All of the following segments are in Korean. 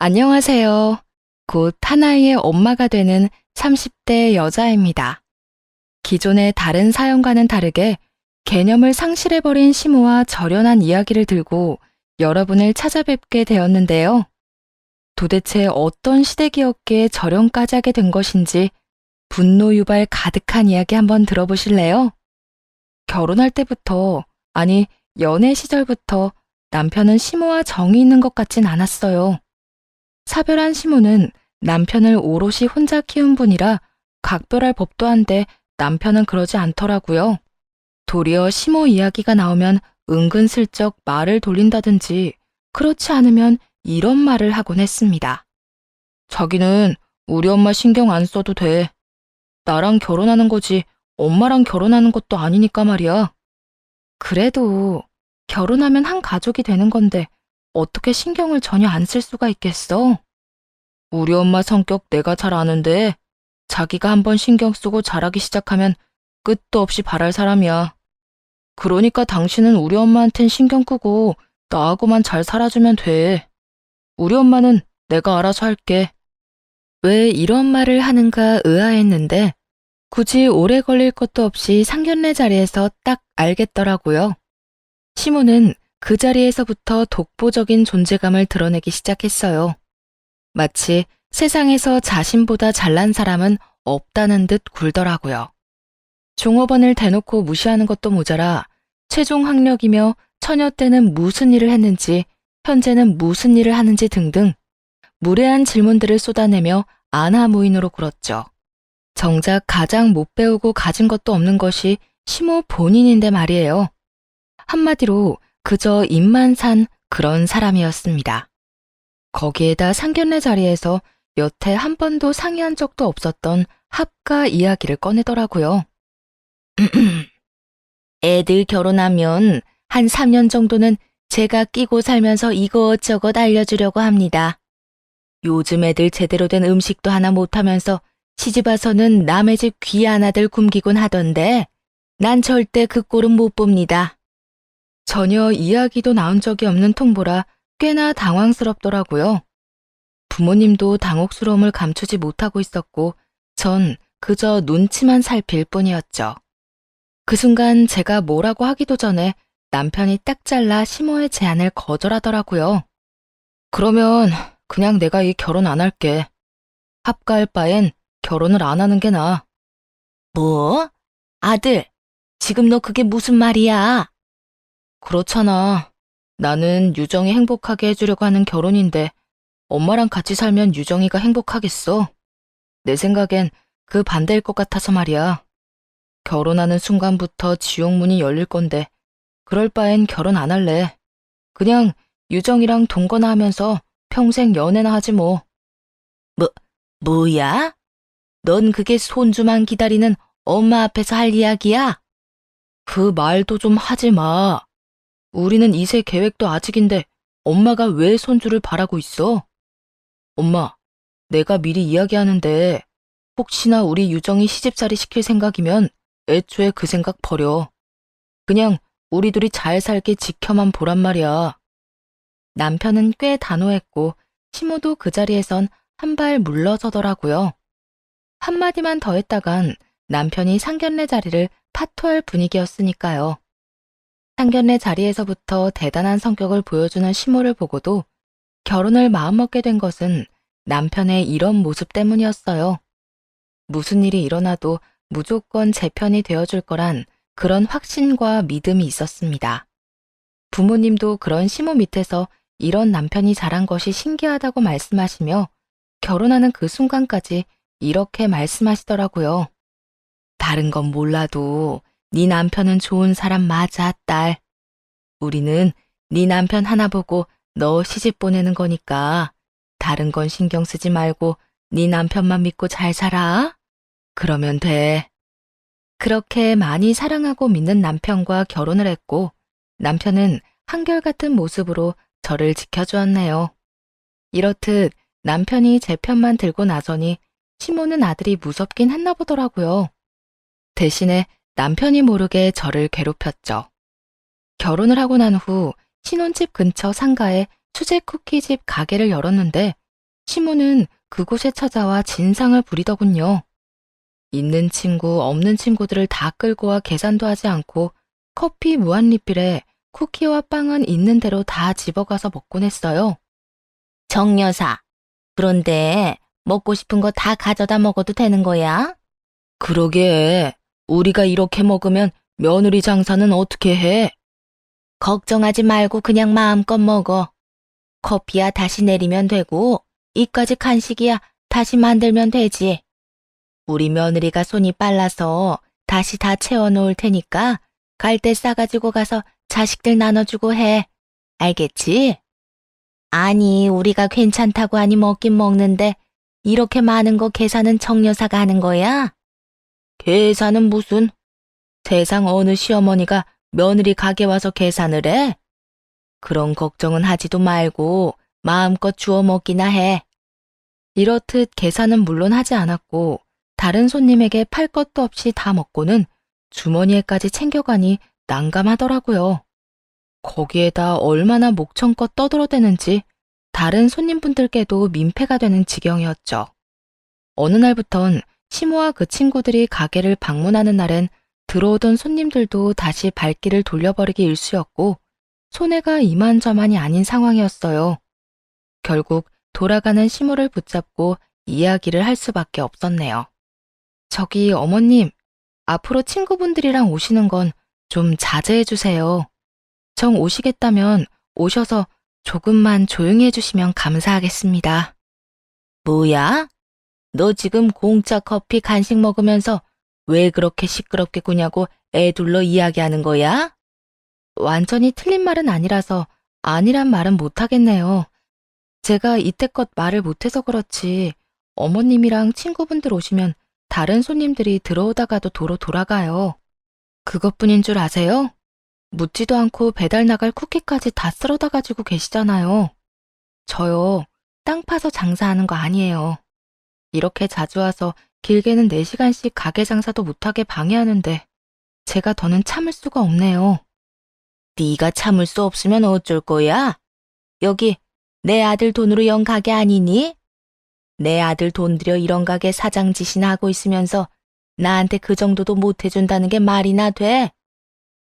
안녕하세요. 곧 하나이의 엄마가 되는 30대 여자입니다. 기존의 다른 사연과는 다르게 개념을 상실해버린 시모와 절연한 이야기를 들고 여러분을 찾아뵙게 되었는데요. 도대체 어떤 시댁이었기에 절연까지 하게 된 것인지 분노 유발 가득한 이야기 한번 들어보실래요? 결혼할 때부터, 아니, 연애 시절부터 남편은 시모와 정이 있는 것 같진 않았어요. 사별한 시모는 남편을 오롯이 혼자 키운 분이라 각별할 법도 한데 남편은 그러지 않더라고요. 도리어 시모 이야기가 나오면 은근슬쩍 말을 돌린다든지 그렇지 않으면 이런 말을 하곤 했습니다. 자기는 우리 엄마 신경 안 써도 돼. 나랑 결혼하는 거지 엄마랑 결혼하는 것도 아니니까 말이야. 그래도 결혼하면 한 가족이 되는 건데 어떻게 신경을 전혀 안 쓸 수가 있겠어? 우리 엄마 성격 내가 잘 아는데 자기가 한번 신경 쓰고 잘하기 시작하면 끝도 없이 바랄 사람이야. 그러니까 당신은 우리 엄마한텐 신경 끄고 나하고만 잘 살아주면 돼. 우리 엄마는 내가 알아서 할게. 왜 이런 말을 하는가 의아했는데 굳이 오래 걸릴 것도 없이 상견례 자리에서 딱 알겠더라고요. 시모는 그 자리에서부터 독보적인 존재감을 드러내기 시작했어요. 마치 세상에서 자신보다 잘난 사람은 없다는 듯 굴더라고요. 종업원을 대놓고 무시하는 것도 모자라 최종 학력이며 처녀 때는 무슨 일을 했는지 현재는 무슨 일을 하는지 등등 무례한 질문들을 쏟아내며 안하무인으로 굴었죠. 정작 가장 못 배우고 가진 것도 없는 것이 시모 본인인데 말이에요. 한마디로 그저 입만 산 그런 사람이었습니다. 거기에다 상견례 자리에서 여태 한 번도 상의한 적도 없었던 합가 이야기를 꺼내더라고요. 애들 결혼하면 한 3년 정도는 제가 끼고 살면서 이것저것 알려주려고 합니다. 요즘 애들 제대로 된 음식도 하나 못하면서 시집와서는 남의 집 귀한 아들 굶기곤 하던데 난 절대 그 꼴은 못 봅니다. 전혀 이야기도 나온 적이 없는 통보라 꽤나 당황스럽더라고요. 부모님도 당혹스러움을 감추지 못하고 있었고 전 그저 눈치만 살필 뿐이었죠. 그 순간 제가 뭐라고 하기도 전에 남편이 딱 잘라 시모의 제안을 거절하더라고요. 그러면 그냥 내가 이 결혼 안 할게. 합가할 바엔 결혼을 안 하는 게 나아. 뭐? 아들, 지금 너 그게 무슨 말이야? 그렇잖아. 나는 유정이 행복하게 해주려고 하는 결혼인데 엄마랑 같이 살면 유정이가 행복하겠어? 내 생각엔 그 반대일 것 같아서 말이야. 결혼하는 순간부터 지옥문이 열릴 건데 그럴 바엔 결혼 안 할래. 그냥 유정이랑 동거나 하면서 평생 연애나 하지 뭐. 뭐야? 넌 그게 손주만 기다리는 엄마 앞에서 할 이야기야? 그 말도 좀 하지 마. 우리는 이세 계획도 아직인데 엄마가 왜 손주를 바라고 있어? 엄마, 내가 미리 이야기하는데 혹시나 우리 유정이 시집살이 시킬 생각이면 애초에 그 생각 버려. 그냥 우리 둘이 잘 살게 지켜만 보란 말이야. 남편은 꽤 단호했고 시모도 그 자리에선 한 발 물러서더라고요. 한마디만 더 했다간 남편이 상견례 자리를 파토할 분위기였으니까요. 상견례 자리에서부터 대단한 성격을 보여주는 시모를 보고도 결혼을 마음먹게 된 것은 남편의 이런 모습 때문이었어요. 무슨 일이 일어나도 무조건 제 편이 되어줄 거란 그런 확신과 믿음이 있었습니다. 부모님도 그런 시모 밑에서 이런 남편이 자란 것이 신기하다고 말씀하시며 결혼하는 그 순간까지 이렇게 말씀하시더라고요. 다른 건 몰라도 네 남편은 좋은 사람 맞아, 딸. 우리는 네 남편 하나 보고 너 시집 보내는 거니까 다른 건 신경 쓰지 말고 네 남편만 믿고 잘 살아. 그러면 돼. 그렇게 많이 사랑하고 믿는 남편과 결혼을 했고 남편은 한결같은 모습으로 저를 지켜주었네요. 이렇듯 남편이 제 편만 들고 나서니 시모는 아들이 무섭긴 했나 보더라고요. 대신에 남편이 모르게 저를 괴롭혔죠. 결혼을 하고 난 후 신혼집 근처 상가에 수제 쿠키집 가게를 열었는데 시모는 그곳에 찾아와 진상을 부리더군요. 있는 친구, 없는 친구들을 다 끌고 와 계산도 하지 않고 커피 무한 리필에 쿠키와 빵은 있는 대로 다 집어가서 먹곤 했어요. 정 여사, 그런데 먹고 싶은 거 다 가져다 먹어도 되는 거야? 그러게, 우리가 이렇게 먹으면 며느리 장사는 어떻게 해? 걱정하지 말고 그냥 마음껏 먹어. 커피야 다시 내리면 되고, 이까지 간식이야 다시 만들면 되지. 우리 며느리가 손이 빨라서 다시 다 채워놓을 테니까 갈 때 싸가지고 가서 자식들 나눠주고 해. 알겠지? 아니, 우리가 괜찮다고 하니 먹긴 먹는데 이렇게 많은 거 계산은 정 여사가 하는 거야? 계산은 무슨? 세상 어느 시어머니가 며느리 가게 와서 계산을 해? 그런 걱정은 하지도 말고 마음껏 주워 먹기나 해. 이렇듯 계산은 물론 하지 않았고 다른 손님에게 팔 것도 없이 다 먹고는 주머니에까지 챙겨가니 난감하더라고요. 거기에다 얼마나 목청껏 떠들어대는지 다른 손님분들께도 민폐가 되는 지경이었죠. 어느 날부턴 시모와 그 친구들이 가게를 방문하는 날엔 들어오던 손님들도 다시 발길을 돌려버리기 일쑤였고 손해가 이만저만이 아닌 상황이었어요. 결국 돌아가는 시모를 붙잡고 이야기를 할 수밖에 없었네요. 저기 어머님, 앞으로 친구분들이랑 오시는 건 좀 자제해 주세요. 정 오시겠다면 오셔서 조금만 조용히 해주시면 감사하겠습니다. 뭐야? 너 지금 공짜 커피 간식 먹으면서 왜 그렇게 시끄럽게 구냐고 애둘러 이야기하는 거야? 완전히 틀린 말은 아니라서 아니란 말은 못하겠네요. 제가 이때껏 말을 못해서 그렇지 어머님이랑 친구분들 오시면 다른 손님들이 들어오다가도 도로 돌아가요. 그것뿐인 줄 아세요? 묻지도 않고 배달 나갈 쿠키까지 다 쓸어다 가지고 계시잖아요. 저요, 땅 파서 장사하는 거 아니에요. 이렇게 자주 와서 길게는 4시간씩 가게 장사도 못하게 방해하는데 제가 더는 참을 수가 없네요. 네가 참을 수 없으면 어쩔 거야? 여기 내 아들 돈으로 연 가게 아니니? 내 아들 돈 들여 이런 가게 사장 짓이나 하고 있으면서 나한테 그 정도도 못 해준다는 게 말이나 돼?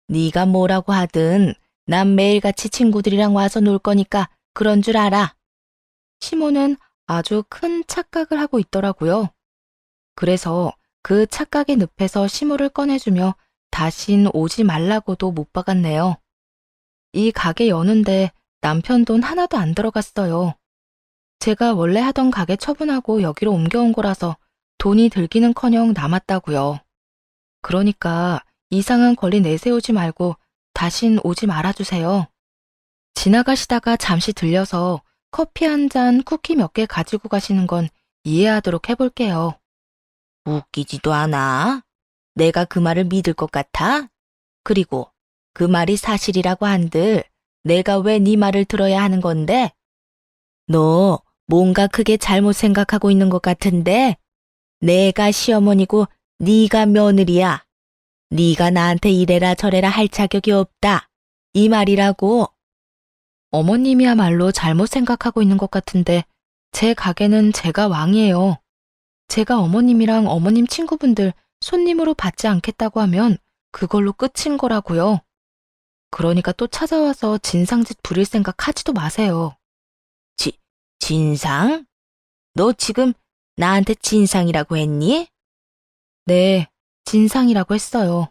네가 뭐라고 하든 난 매일같이 친구들이랑 와서 놀 거니까 그런 줄 알아. 시모는 아주 큰 착각을 하고 있더라고요. 그래서 그 착각의 늪에서 시모를 꺼내주며 다신 오지 말라고도 못 박았네요. 이 가게 여는데 남편 돈 하나도 안 들어갔어요. 제가 원래 하던 가게 처분하고 여기로 옮겨온 거라서 돈이 들기는커녕 남았다고요. 그러니까 이상한 권리 내세우지 말고 다신 오지 말아주세요. 지나가시다가 잠시 들려서 커피 한 잔, 쿠키 몇 개 가지고 가시는 건 이해하도록 해볼게요. 웃기지도 않아. 내가 그 말을 믿을 것 같아? 그리고 그 말이 사실이라고 한들 내가 왜 네 말을 들어야 하는 건데? 너 뭔가 크게 잘못 생각하고 있는 것 같은데? 내가 시어머니고 네가 며느리야. 네가 나한테 이래라 저래라 할 자격이 없다. 이 말이라고. 어머님이야말로 잘못 생각하고 있는 것 같은데 제 가게는 제가 왕이에요. 제가 어머님이랑 어머님 친구분들 손님으로 받지 않겠다고 하면 그걸로 끝인 거라고요. 그러니까 또 찾아와서 진상짓 부릴 생각 하지도 마세요. 진상? 너 지금 나한테 진상이라고 했니? 네, 진상이라고 했어요.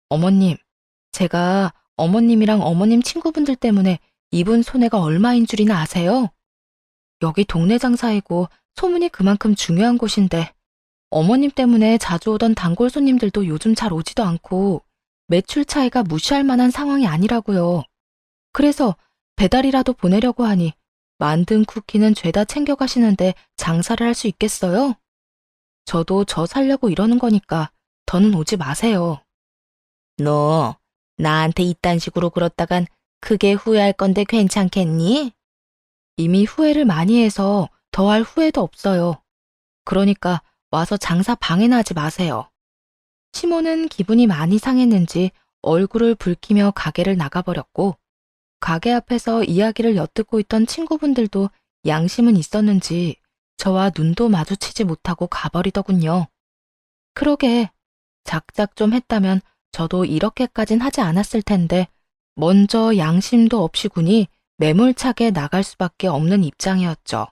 어머님, 제가 어머님이랑 어머님 친구분들 때문에 입은 손해가 얼마인 줄이나 아세요? 여기 동네 장사이고 소문이 그만큼 중요한 곳인데 어머님 때문에 자주 오던 단골 손님들도 요즘 잘 오지도 않고 매출 차이가 무시할 만한 상황이 아니라고요. 그래서 배달이라도 보내려고 하니 만든 쿠키는 죄다 챙겨가시는데 장사를 할 수 있겠어요? 저도 저 살려고 이러는 거니까 더는 오지 마세요. 너 나한테 이딴 식으로 굴었다간 크게 후회할 건데 괜찮겠니? 이미 후회를 많이 해서 더할 후회도 없어요. 그러니까 와서 장사 방해나 하지 마세요. 시모는 기분이 많이 상했는지 얼굴을 붉히며 가게를 나가버렸고 가게 앞에서 이야기를 엿듣고 있던 친구분들도 양심은 있었는지 저와 눈도 마주치지 못하고 가버리더군요. 그러게, 작작 좀 했다면 저도 이렇게까진 하지 않았을 텐데 먼저 양심도 없이 군이 매몰차게 나갈 수밖에 없는 입장이었죠.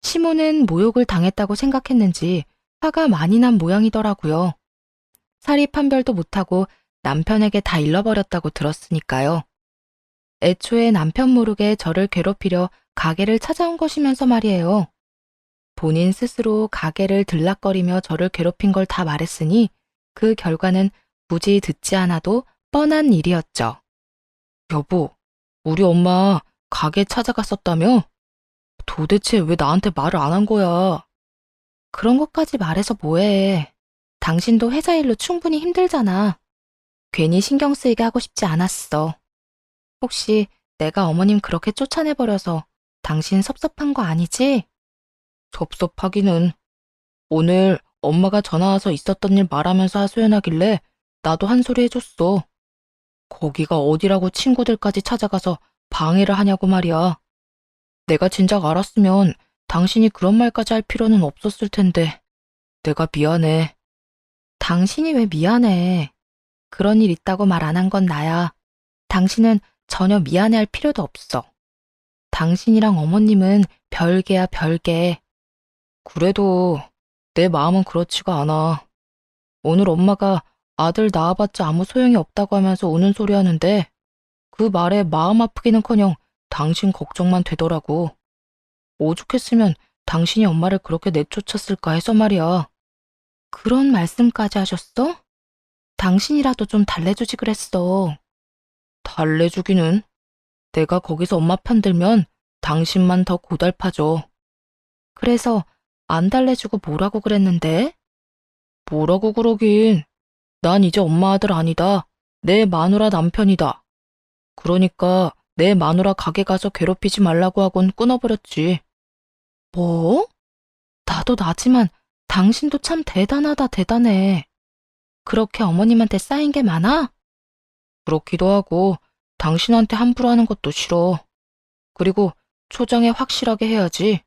시모는 모욕을 당했다고 생각했는지 화가 많이 난 모양이더라고요. 사리 판별도 못하고 남편에게 다 잃어버렸다고 들었으니까요. 애초에 남편 모르게 저를 괴롭히려 가게를 찾아온 것이면서 말이에요. 본인 스스로 가게를 들락거리며 저를 괴롭힌 걸 다 말했으니 그 결과는 굳이 듣지 않아도 뻔한 일이었죠. 여보, 우리 엄마 가게 찾아갔었다며? 도대체 왜 나한테 말을 안 한 거야? 그런 것까지 말해서 뭐해. 당신도 회사 일로 충분히 힘들잖아. 괜히 신경 쓰이게 하고 싶지 않았어. 혹시 내가 어머님 그렇게 쫓아내버려서 당신 섭섭한 거 아니지? 섭섭하기는. 오늘 엄마가 전화 와서 있었던 일 말하면서 하소연하길래 나도 한 소리 해줬어. 거기가 어디라고 친구들까지 찾아가서 방해를 하냐고 말이야. 내가 진작 알았으면 당신이 그런 말까지 할 필요는 없었을 텐데. 내가 미안해. 당신이 왜 미안해. 그런 일 있다고 말 안 한 건 나야. 당신은 전혀 미안해할 필요도 없어. 당신이랑 어머님은 별개야, 별개. 그래도 내 마음은 그렇지가 않아. 오늘 엄마가 아들 낳아봤자 아무 소용이 없다고 하면서 우는 소리 하는데 그 말에 마음 아프기는커녕 당신 걱정만 되더라고. 오죽했으면 당신이 엄마를 그렇게 내쫓았을까 해서 말이야. 그런 말씀까지 하셨어? 당신이라도 좀 달래주지 그랬어. 달래주기는? 내가 거기서 엄마 편 들면 당신만 더 고달파져. 그래서 안 달래주고 뭐라고 그랬는데? 뭐라고 그러긴. 난 이제 엄마 아들 아니다. 내 마누라 남편이다. 그러니까 내 마누라 가게 가서 괴롭히지 말라고 하곤 끊어버렸지. 뭐? 나도 나지만 당신도 참 대단하다, 대단해. 그렇게 어머님한테 쌓인 게 많아? 그렇기도 하고 당신한테 함부로 하는 것도 싫어. 그리고 초장에 확실하게 해야지.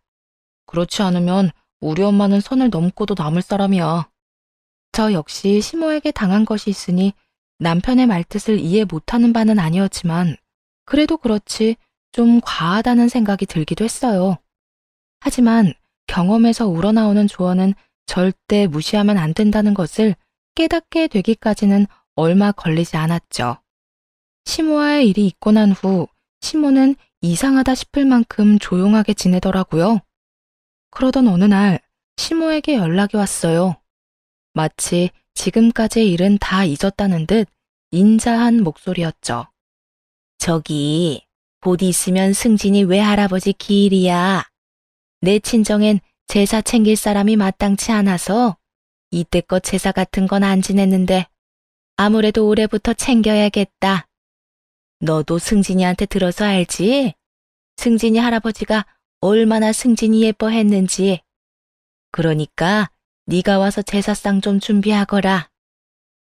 그렇지 않으면 우리 엄마는 선을 넘고도 남을 사람이야. 저 역시 시모에게 당한 것이 있으니 남편의 말뜻을 이해 못하는 바는 아니었지만 그래도 그렇지 좀 과하다는 생각이 들기도 했어요. 하지만 경험에서 우러나오는 조언은 절대 무시하면 안 된다는 것을 깨닫게 되기까지는 얼마 걸리지 않았죠. 시모와의 일이 있고 난 후 시모는 이상하다 싶을 만큼 조용하게 지내더라고요. 그러던 어느 날 시모에게 연락이 왔어요. 마치 지금까지의 일은 다 잊었다는 듯 인자한 목소리였죠. 저기, 곧 있으면 승진이 외할아버지 기일이야. 내 친정엔 제사 챙길 사람이 마땅치 않아서 이때껏 제사 같은 건 안 지냈는데 아무래도 올해부터 챙겨야겠다. 너도 승진이한테 들어서 알지? 승진이 할아버지가 얼마나 승진이 예뻐했는지. 그러니까 네가 와서 제사상 좀 준비하거라.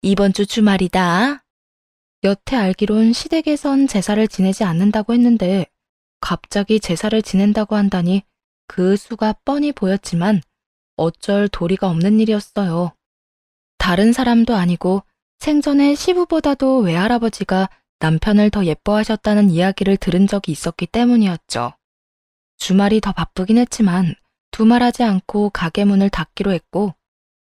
이번 주 주말이다. 여태 알기론 시댁에선 제사를 지내지 않는다고 했는데 갑자기 제사를 지낸다고 한다니 그 수가 뻔히 보였지만 어쩔 도리가 없는 일이었어요. 다른 사람도 아니고 생전에 시부보다도 외할아버지가 남편을 더 예뻐하셨다는 이야기를 들은 적이 있었기 때문이었죠. 주말이 더 바쁘긴 했지만 두말하지 않고 가게 문을 닫기로 했고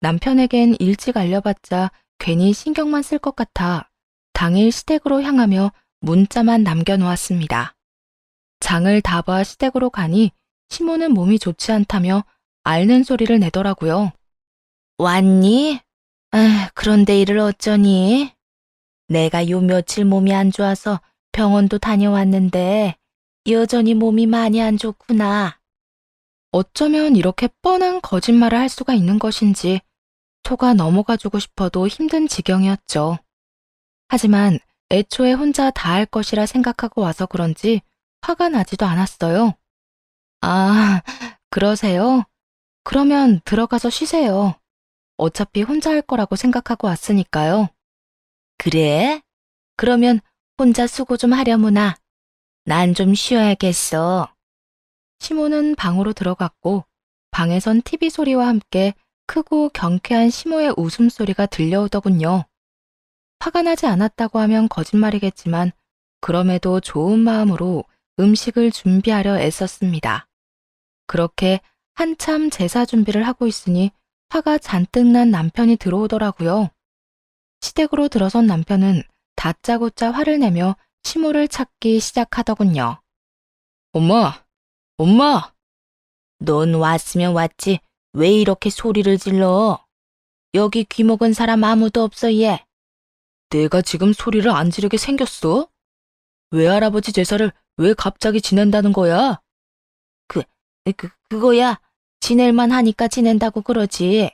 남편에겐 일찍 알려봤자 괜히 신경만 쓸 것 같아 당일 시댁으로 향하며 문자만 남겨놓았습니다. 장을 다 봐 시댁으로 가니 시모는 몸이 좋지 않다며 앓는 소리를 내더라고요. 왔니? 그런데 이를 어쩌니? 내가 요 며칠 몸이 안 좋아서 병원도 다녀왔는데 여전히 몸이 많이 안 좋구나. 어쩌면 이렇게 뻔한 거짓말을 할 수가 있는 것인지 속아 넘어가주고 싶어도 힘든 지경이었죠. 하지만 애초에 혼자 다 할 것이라 생각하고 와서 그런지 화가 나지도 않았어요. 아, 그러세요? 그러면 들어가서 쉬세요. 어차피 혼자 할 거라고 생각하고 왔으니까요. 그래? 그러면 혼자 수고 좀 하려무나. 난 좀 쉬어야겠어. 시모는 방으로 들어갔고 방에선 TV 소리와 함께 크고 경쾌한 시모의 웃음소리가 들려오더군요. 화가 나지 않았다고 하면 거짓말이겠지만 그럼에도 좋은 마음으로 음식을 준비하려 애썼습니다. 그렇게 한참 제사 준비를 하고 있으니 화가 잔뜩 난 남편이 들어오더라고요. 시댁으로 들어선 남편은 다짜고짜 화를 내며 시모를 찾기 시작하더군요. 엄마! 엄마! 넌 왔으면 왔지. 왜 이렇게 소리를 질러? 여기 귀 먹은 사람 아무도 없어, 얘. 내가 지금 소리를 안 지르게 생겼어? 외할아버지 제사를 왜 갑자기 지낸다는 거야? 그거야. 지낼만 하니까 지낸다고 그러지.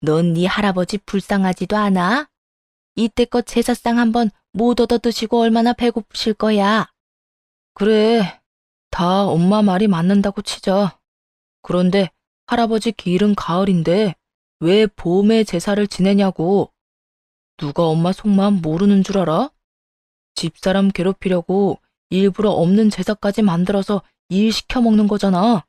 넌 네 할아버지 불쌍하지도 않아? 이때껏 제사상 한번 못 얻어 드시고 얼마나 배고프실 거야. 그래, 다 엄마 말이 맞는다고 치자. 그런데 할아버지 기일은 가을인데 왜 봄에 제사를 지내냐고. 누가 엄마 속마음 모르는 줄 알아? 집사람 괴롭히려고 일부러 없는 제사까지 만들어서 일 시켜 먹는 거잖아.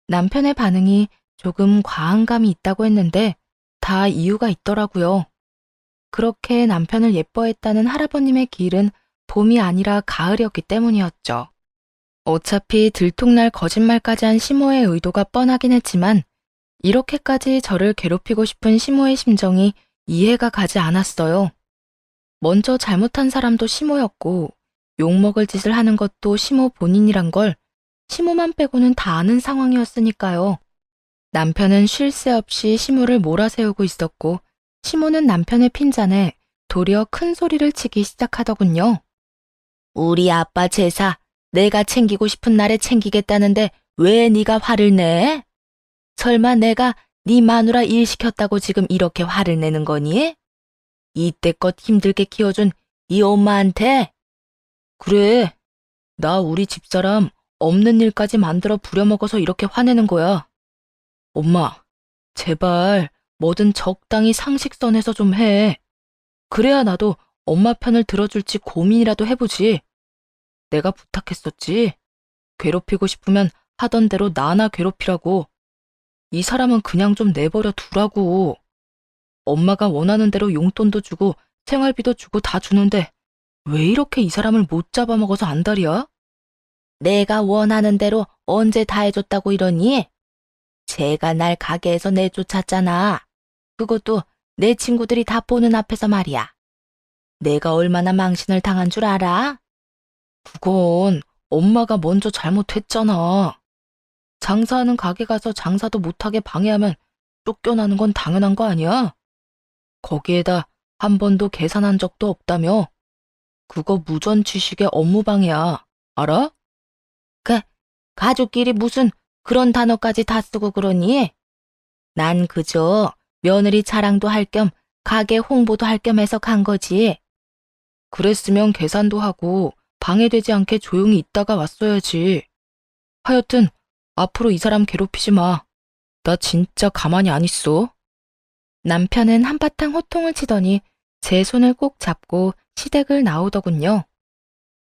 남편의 반응이 조금 과한 감이 있다고 했는데 다 이유가 있더라고요. 그렇게 남편을 예뻐했다는 할아버님의 기일은 봄이 아니라 가을이었기 때문이었죠. 어차피 들통날 거짓말까지 한 시모의 의도가 뻔하긴 했지만 이렇게까지 저를 괴롭히고 싶은 시모의 심정이 이해가 가지 않았어요. 먼저 잘못한 사람도 시모였고 욕먹을 짓을 하는 것도 시모 본인이란 걸 시모만 빼고는 다 아는 상황이었으니까요. 남편은 쉴 새 없이 시모를 몰아세우고 있었고 시모는 남편의 핀잔에 도리어 큰 소리를 치기 시작하더군요. 우리 아빠 제사 내가 챙기고 싶은 날에 챙기겠다는데 왜 네가 화를 내? 설마 내가 네 마누라 일 시켰다고 지금 이렇게 화를 내는 거니? 이때껏 힘들게 키워준 이 엄마한테? 그래, 나 우리 집사람 없는 일까지 만들어 부려먹어서 이렇게 화내는 거야. 엄마, 제발 뭐든 적당히 상식선에서 좀 해. 그래야 나도 엄마 편을 들어줄지 고민이라도 해보지. 내가 부탁했었지. 괴롭히고 싶으면 하던 대로 나나 괴롭히라고. 이 사람은 그냥 좀 내버려 두라고. 엄마가 원하는 대로 용돈도 주고 생활비도 주고 다 주는데 왜 이렇게 이 사람을 못 잡아먹어서 안달이야? 내가 원하는 대로 언제 다 해줬다고 이러니? 제가 날 가게에서 내쫓았잖아. 그것도 내 친구들이 다 보는 앞에서 말이야. 내가 얼마나 망신을 당한 줄 알아? 그건 엄마가 먼저 잘못했잖아. 장사하는 가게 가서 장사도 못하게 방해하면 쫓겨나는 건 당연한 거 아니야? 거기에다 한 번도 계산한 적도 없다며? 그거 무전취식의 업무방해야. 알아? 가족끼리 무슨 그런 단어까지 다 쓰고 그러니? 난 그저 며느리 자랑도 할 겸 가게 홍보도 할 겸 해서 간 거지. 그랬으면 계산도 하고 방해되지 않게 조용히 있다가 왔어야지. 하여튼 앞으로 이 사람 괴롭히지 마. 나 진짜 가만히 안 있어. 남편은 한바탕 호통을 치더니 제 손을 꼭 잡고 시댁을 나오더군요.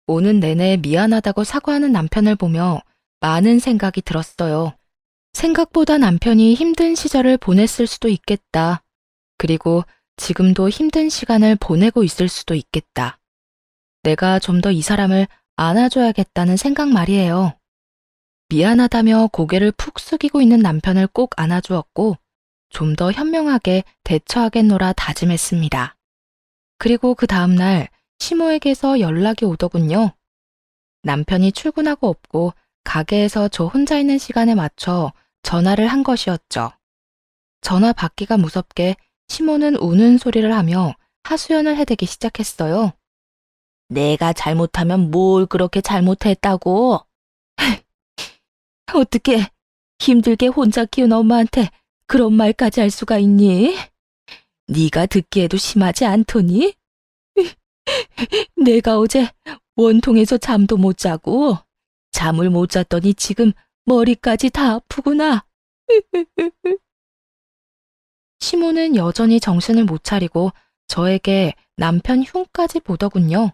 오는 내내 미안하다고 사과하는 남편을 보며 많은 생각이 들었어요. 생각보다 남편이 힘든 시절을 보냈을 수도 있겠다. 그리고 지금도 힘든 시간을 보내고 있을 수도 있겠다. 내가 좀 더 이 사람을 안아줘야겠다는 생각 말이에요. 미안하다며 고개를 푹 숙이고 있는 남편을 꼭 안아주었고 좀 더 현명하게 대처하겠노라 다짐했습니다. 그리고 그 다음날 시모에게서 연락이 오더군요. 남편이 출근하고 없고 가게에서 저 혼자 있는 시간에 맞춰 전화를 한 것이었죠. 전화 받기가 무섭게 시모는 우는 소리를 하며 하소연을 해대기 시작했어요. 내가 잘못하면 뭘 그렇게 잘못했다고? 어떻게 힘들게 혼자 키운 엄마한테 그런 말까지 할 수가 있니? 네가 듣기에도 심하지 않더니? 내가 어제 원통에서 잠도 못 자고 잠을 못 잤더니 지금 머리까지 다 아프구나. 시모는 여전히 정신을 못 차리고 저에게 남편 흉까지 보더군요.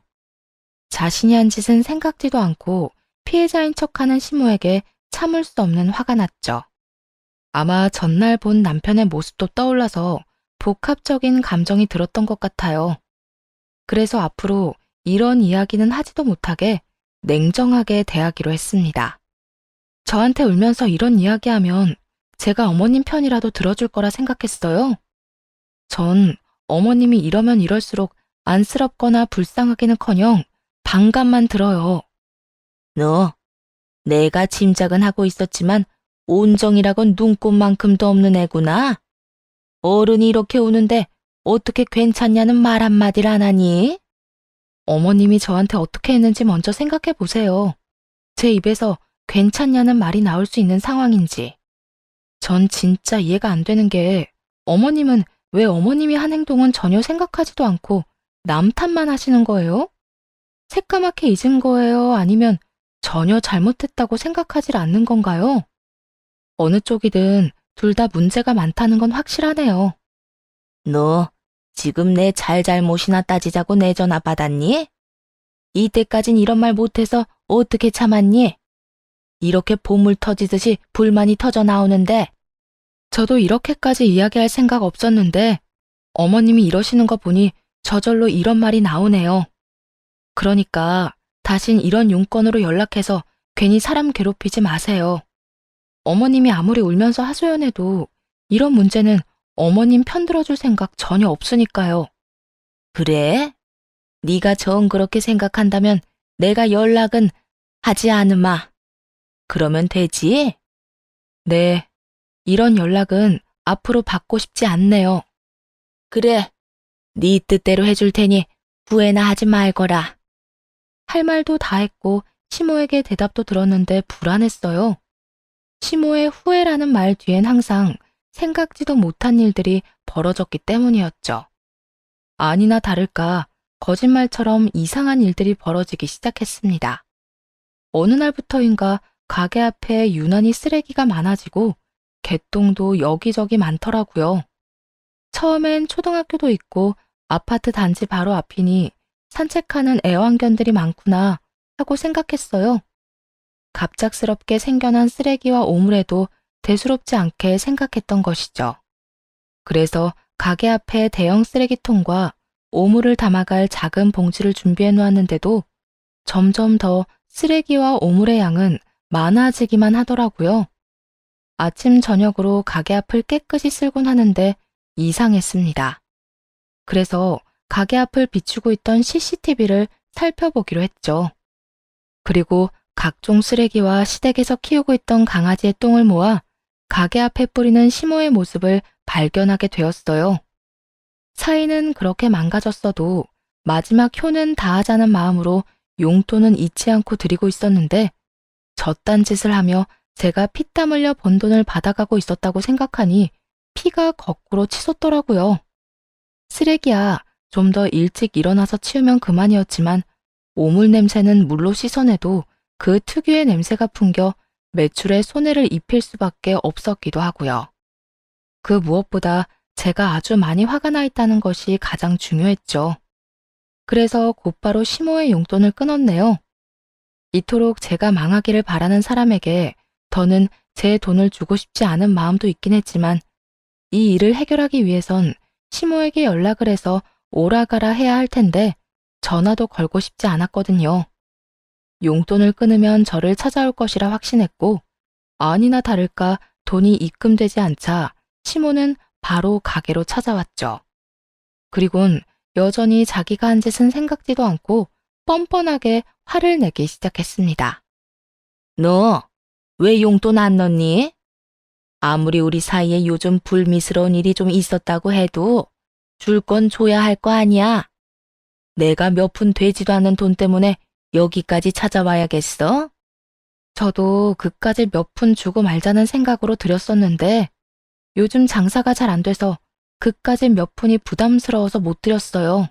자신이 한 짓은 생각지도 않고 피해자인 척하는 시모에게 참을 수 없는 화가 났죠. 아마 전날 본 남편의 모습도 떠올라서 복합적인 감정이 들었던 것 같아요. 그래서 앞으로 이런 이야기는 하지도 못하게 냉정하게 대하기로 했습니다. 저한테 울면서 이런 이야기하면 제가 어머님 편이라도 들어줄 거라 생각했어요. 전 어머님이 이러면 이럴수록 안쓰럽거나 불쌍하기는커녕 반감만 들어요. 너, 내가 짐작은 하고 있었지만 온정이라곤 눈꽃만큼도 없는 애구나. 어른이 이렇게 우는데 어떻게 괜찮냐는 말 한마디를 안 하니? 어머님이 저한테 어떻게 했는지 먼저 생각해 보세요. 제 입에서 괜찮냐는 말이 나올 수 있는 상황인지. 전 진짜 이해가 안 되는 게 어머님은 왜 어머님이 한 행동은 전혀 생각하지도 않고 남 탓만 하시는 거예요? 새까맣게 잊은 거예요? 아니면 전혀 잘못했다고 생각하지 않는 건가요? 어느 쪽이든 둘 다 문제가 많다는 건 확실하네요. 너 지금 내 잘잘못이나 따지자고 내 전화 받았니? 이때까진 이런 말 못해서 어떻게 참았니? 이렇게 보물 터지듯이 불만이 터져 나오는데. 저도 이렇게까지 이야기할 생각 없었는데 어머님이 이러시는 거 보니 저절로 이런 말이 나오네요. 그러니까 다신 이런 용건으로 연락해서 괜히 사람 괴롭히지 마세요. 어머님이 아무리 울면서 하소연해도 이런 문제는 어머님 편들어줄 생각 전혀 없으니까요. 그래? 네가 정 그렇게 생각한다면 내가 연락은 하지 않으마. 그러면 되지? 네, 이런 연락은 앞으로 받고 싶지 않네요. 그래, 네 뜻대로 해줄 테니 후회나 하지 말거라. 할 말도 다 했고 시모에게 대답도 들었는데 불안했어요. 시모의 후회라는 말 뒤엔 항상 생각지도 못한 일들이 벌어졌기 때문이었죠. 아니나 다를까 거짓말처럼 이상한 일들이 벌어지기 시작했습니다. 어느 날부터인가 가게 앞에 유난히 쓰레기가 많아지고 개똥도 여기저기 많더라고요. 처음엔 초등학교도 있고 아파트 단지 바로 앞이니 산책하는 애완견들이 많구나 하고 생각했어요. 갑작스럽게 생겨난 쓰레기와 오물에도 대수롭지 않게 생각했던 것이죠. 그래서 가게 앞에 대형 쓰레기통과 오물을 담아갈 작은 봉지를 준비해 놓았는데도 점점 더 쓰레기와 오물의 양은 많아지기만 하더라고요. 아침 저녁으로 가게 앞을 깨끗이 쓸곤 하는데 이상했습니다. 그래서 가게 앞을 비추고 있던 CCTV를 살펴보기로 했죠. 그리고 각종 쓰레기와 시댁에서 키우고 있던 강아지의 똥을 모아 가게 앞에 뿌리는 시모의 모습을 발견하게 되었어요. 사이는 그렇게 망가졌어도 마지막 효는 다하자는 마음으로 용돈은 잊지 않고 드리고 있었는데 저딴 짓을 하며 제가 피땀 흘려 번 돈을 받아가고 있었다고 생각하니 피가 거꾸로 치솟더라고요. 쓰레기야, 좀 더 일찍 일어나서 치우면 그만이었지만 오물 냄새는 물로 씻어내도 그 특유의 냄새가 풍겨 매출에 손해를 입힐 수밖에 없었기도 하고요. 그 무엇보다 제가 아주 많이 화가 나 있다는 것이 가장 중요했죠. 그래서 곧바로 시모의 용돈을 끊었네요. 이토록 제가 망하기를 바라는 사람에게 더는 제 돈을 주고 싶지 않은 마음도 있긴 했지만 이 일을 해결하기 위해선 시모에게 연락을 해서 오라가라 해야 할 텐데 전화도 걸고 싶지 않았거든요. 용돈을 끊으면 저를 찾아올 것이라 확신했고 아니나 다를까 돈이 입금되지 않자 시모는 바로 가게로 찾아왔죠. 그리곤 여전히 자기가 한 짓은 생각지도 않고 뻔뻔하게 화를 내기 시작했습니다. 너 왜 용돈 안 넣니? 아무리 우리 사이에 요즘 불미스러운 일이 좀 있었다고 해도 줄 건 줘야 할 거 아니야. 내가 몇 푼 되지도 않는 돈 때문에 여기까지 찾아와야겠어? 저도 그까짓 몇 푼 주고 말자는 생각으로 드렸었는데 요즘 장사가 잘 안 돼서 그까짓 몇 푼이 부담스러워서 못 드렸어요.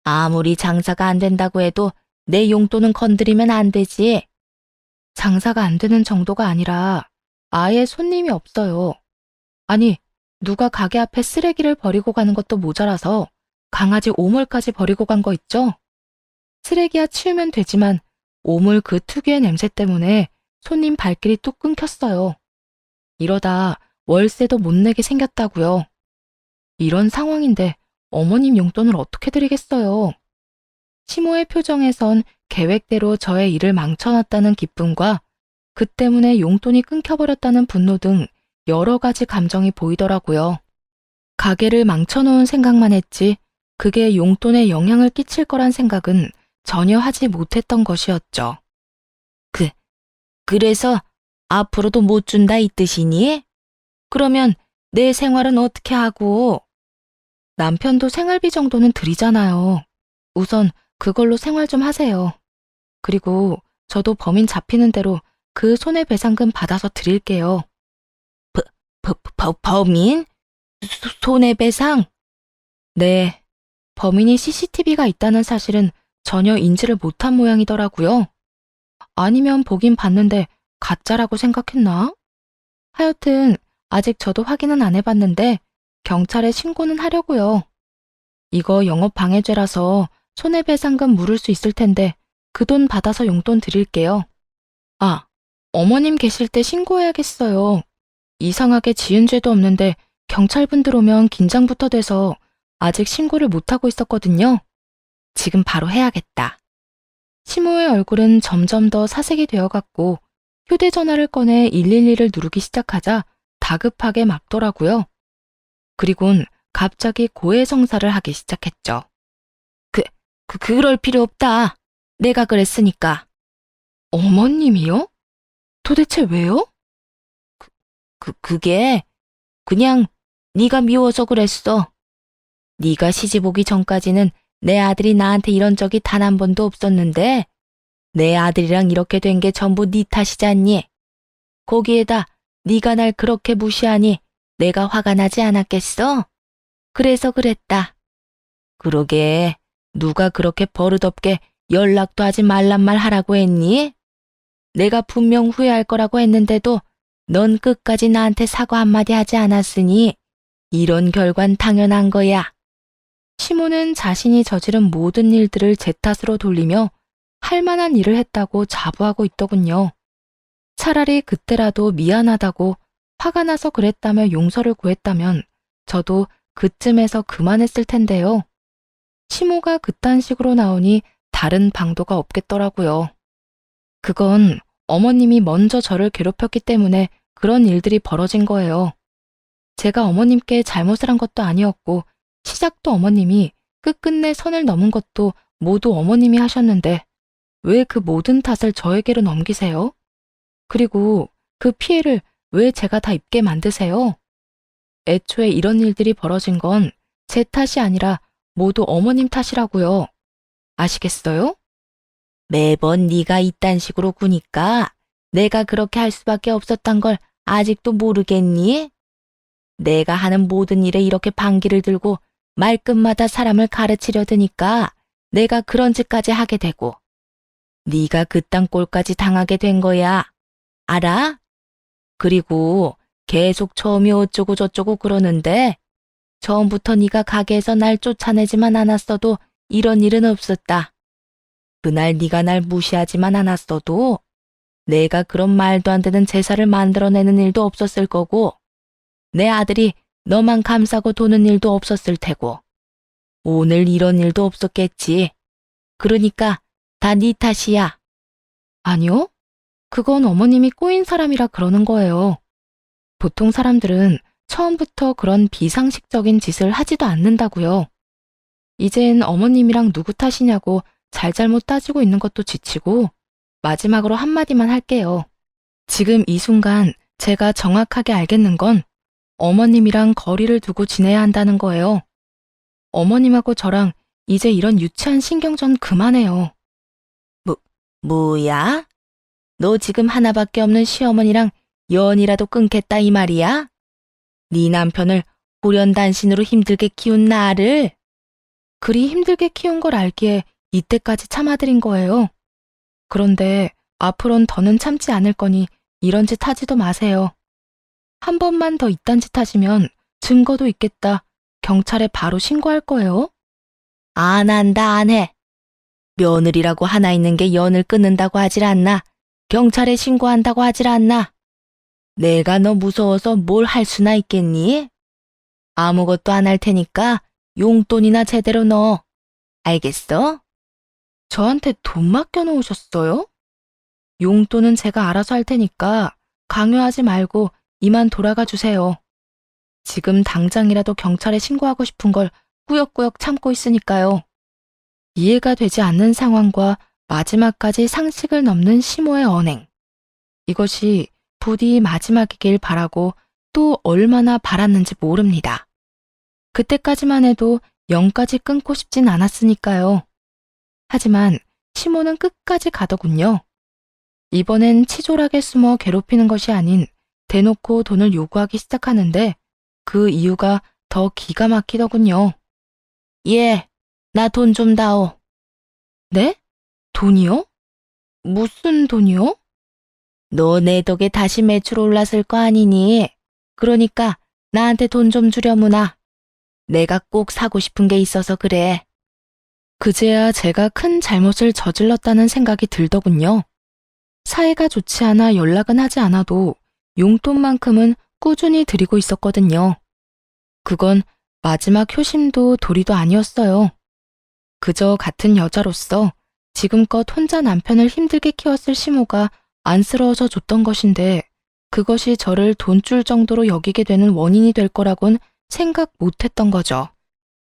아무리 장사가 안 된다고 해도 내 용돈은 건드리면 안 되지. 장사가 안 되는 정도가 아니라 아예 손님이 없어요. 아니, 누가 가게 앞에 쓰레기를 버리고 가는 것도 모자라서 강아지 오물까지 버리고 간 거 있죠? 쓰레기야 치우면 되지만 오물 그 특유의 냄새 때문에 손님 발길이 뚝 끊겼어요. 이러다 월세도 못 내게 생겼다고요. 이런 상황인데 어머님 용돈을 어떻게 드리겠어요? 시모의 표정에선 계획대로 저의 일을 망쳐놨다는 기쁨과 그 때문에 용돈이 끊겨버렸다는 분노 등 여러 가지 감정이 보이더라고요. 가게를 망쳐놓은 생각만 했지 그게 용돈에 영향을 끼칠 거란 생각은 전혀 하지 못했던 것이었죠. 그래서 앞으로도 못 준다 이 뜻이니? 그러면 내 생활은 어떻게 하고? 남편도 생활비 정도는 드리잖아요. 우선 그걸로 생활 좀 하세요. 그리고 저도 범인 잡히는 대로 그 손해배상금 받아서 드릴게요. 범인? 손해배상? 네, 범인이 CCTV가 있다는 사실은 전혀 인지를 못한 모양이더라고요. 아니면 보긴 봤는데 가짜라고 생각했나? 하여튼 아직 저도 확인은 안 해봤는데 경찰에 신고는 하려고요. 이거 영업방해죄라서 손해배상금 물을 수 있을 텐데 그 돈 받아서 용돈 드릴게요. 아, 어머님 계실 때 신고해야겠어요. 이상하게 지은 죄도 없는데 경찰분들 오면 긴장부터 돼서 아직 신고를 못하고 있었거든요. 지금 바로 해야겠다. 시모의 얼굴은 점점 더 사색이 되어갔고 휴대전화를 꺼내 112를 누르기 시작하자 다급하게 막더라고요. 그리곤 갑자기 고해성사를 하기 시작했죠. 그럴 필요 없다. 내가 그랬으니까. 어머님이요? 도대체 왜요? 그게 그냥 네가 미워서 그랬어. 네가 시집 오기 전까지는 내 아들이 나한테 이런 적이 단 한 번도 없었는데 내 아들이랑 이렇게 된 게 전부 네 탓이잖니. 거기에다 네가 날 그렇게 무시하니 내가 화가 나지 않았겠어? 그래서 그랬다. 그러게 누가 그렇게 버릇없게 연락도 하지 말란 말 하라고 했니? 내가 분명 후회할 거라고 했는데도 넌 끝까지 나한테 사과 한마디 하지 않았으니 이런 결과는 당연한 거야. 시모는 자신이 저지른 모든 일들을 제 탓으로 돌리며 할 만한 일을 했다고 자부하고 있더군요. 차라리 그때라도 미안하다고 화가 나서 그랬다며 용서를 구했다면 저도 그쯤에서 그만했을 텐데요. 시모가 그딴 식으로 나오니 다른 방도가 없겠더라고요. 그건 어머님이 먼저 저를 괴롭혔기 때문에 그런 일들이 벌어진 거예요. 제가 어머님께 잘못을 한 것도 아니었고 시작도 어머님이 끝끝내 선을 넘은 것도 모두 어머님이 하셨는데 왜 그 모든 탓을 저에게로 넘기세요? 그리고 그 피해를 왜 제가 다 입게 만드세요? 애초에 이런 일들이 벌어진 건 제 탓이 아니라 모두 어머님 탓이라고요. 아시겠어요? 매번 네가 이딴 식으로 구니까 내가 그렇게 할 수밖에 없었던 걸 아직도 모르겠니? 내가 하는 모든 일에 이렇게 방귀를 들고 말끝마다 사람을 가르치려 드니까 내가 그런 짓까지 하게 되고 네가 그딴 꼴까지 당하게 된 거야. 알아? 그리고 계속 처음이 어쩌고 저쩌고 그러는데 처음부터 네가 가게에서 날 쫓아내지만 않았어도 이런 일은 없었다. 그날 네가 날 무시하지만 않았어도 내가 그런 말도 안 되는 제사를 만들어내는 일도 없었을 거고 내 아들이 너만 감싸고 도는 일도 없었을 테고 오늘 이런 일도 없었겠지. 그러니까 다 네 탓이야. 아니요. 그건 어머님이 꼬인 사람이라 그러는 거예요. 보통 사람들은 처음부터 그런 비상식적인 짓을 하지도 않는다고요. 이젠 어머님이랑 누구 탓이냐고 잘잘못 따지고 있는 것도 지치고 마지막으로 한마디만 할게요. 지금 이 순간 제가 정확하게 알겠는 건 어머님이랑 거리를 두고 지내야 한다는 거예요. 어머님하고 저랑 이제 이런 유치한 신경전 그만해요. 뭐야? 너 지금 하나밖에 없는 시어머니랑 연이라도 끊겠다 이 말이야? 네 남편을 호련단신으로 힘들게 키운 나를? 그리 힘들게 키운 걸 알기에 이때까지 참아드린 거예요. 그런데 앞으론 더는 참지 않을 거니 이런 짓 하지도 마세요. 한 번만 더 이딴 짓 하시면 증거도 있겠다. 경찰에 바로 신고할 거예요. 안 한다 안 해. 며느리라고 하나 있는 게 연을 끊는다고 하질 않나? 경찰에 신고한다고 하질 않나? 내가 너 무서워서 뭘 할 수나 있겠니? 아무것도 안 할 테니까 용돈이나 제대로 넣어. 알겠어? 저한테 돈 맡겨놓으셨어요? 용돈은 제가 알아서 할 테니까 강요하지 말고 이만 돌아가 주세요. 지금 당장이라도 경찰에 신고하고 싶은 걸 꾸역꾸역 참고 있으니까요. 이해가 되지 않는 상황과 마지막까지 상식을 넘는 시모의 언행. 이것이 부디 마지막이길 바라고 또 얼마나 바랐는지 모릅니다. 그때까지만 해도 영까지 끊고 싶진 않았으니까요. 하지만 시모는 끝까지 가더군요. 이번엔 치졸하게 숨어 괴롭히는 것이 아닌 대놓고 돈을 요구하기 시작하는데 그 이유가 더 기가 막히더군요. 예, 나 돈 좀 다오. 네? 돈이요? 무슨 돈이요? 너 내 덕에 다시 매출 올랐을 거 아니니? 그러니까 나한테 돈 좀 주려무나. 내가 꼭 사고 싶은 게 있어서 그래. 그제야 제가 큰 잘못을 저질렀다는 생각이 들더군요. 사이가 좋지 않아 연락은 하지 않아도 용돈만큼은 꾸준히 드리고 있었거든요. 그건 마지막 효심도 도리도 아니었어요. 그저 같은 여자로서 지금껏 혼자 남편을 힘들게 키웠을 시모가 안쓰러워서 줬던 것인데 그것이 저를 돈줄 정도로 여기게 되는 원인이 될 거라곤 생각 못했던 거죠.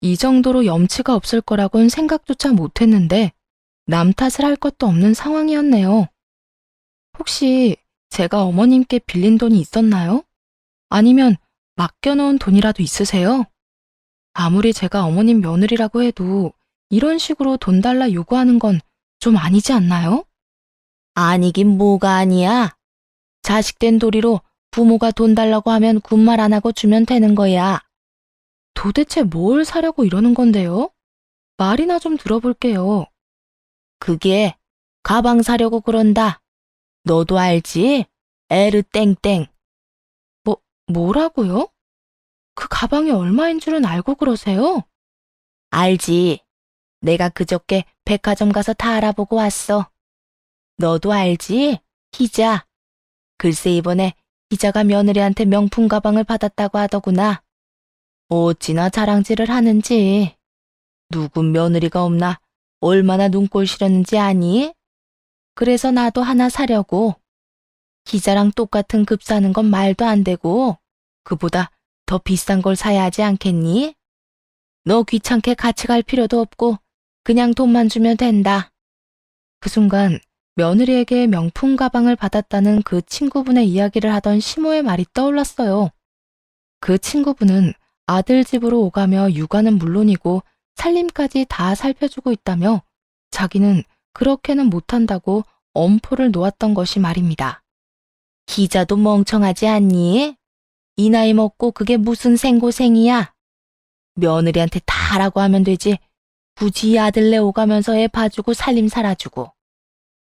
이 정도로 염치가 없을 거라곤 생각조차 못했는데 남 탓을 할 것도 없는 상황이었네요. 혹시 제가 어머님께 빌린 돈이 있었나요? 아니면 맡겨놓은 돈이라도 있으세요? 아무리 제가 어머님 며느리라고 해도 이런 식으로 돈 달라 요구하는 건 좀 아니지 않나요? 아니긴 뭐가 아니야. 자식된 도리로 부모가 돈 달라고 하면 군말 안 하고 주면 되는 거야. 도대체 뭘 사려고 이러는 건데요? 말이나 좀 들어볼게요. 그게 가방 사려고 그런다. 너도 알지? 에르 땡땡. 뭐라고요? 그 가방이 얼마인 줄은 알고 그러세요? 알지. 내가 그저께 백화점 가서 다 알아보고 왔어. 너도 알지? 희자. 글쎄 이번에 희자가 며느리한테 명품 가방을 받았다고 하더구나. 어찌나 자랑질을 하는지. 누구 며느리가 없나 얼마나 눈꼴 시렸는지 아니? 그래서 나도 하나 사려고. 희자랑 똑같은 급 사는 건 말도 안 되고 그보다 더 비싼 걸 사야 하지 않겠니? 너 귀찮게 같이 갈 필요도 없고 그냥 돈만 주면 된다. 그 순간 며느리에게 명품 가방을 받았다는 그 친구분의 이야기를 하던 시모의 말이 떠올랐어요. 그 친구분은 아들 집으로 오가며 육아는 물론이고 살림까지 다 살펴주고 있다며 자기는 그렇게는 못한다고 엄포를 놓았던 것이 말입니다. 희자도 멍청하지 않니? 이 나이 먹고 그게 무슨 생고생이야? 며느리한테 다 하라고 하면 되지. 굳이 아들네 오가면서 애 봐주고 살림 살아주고.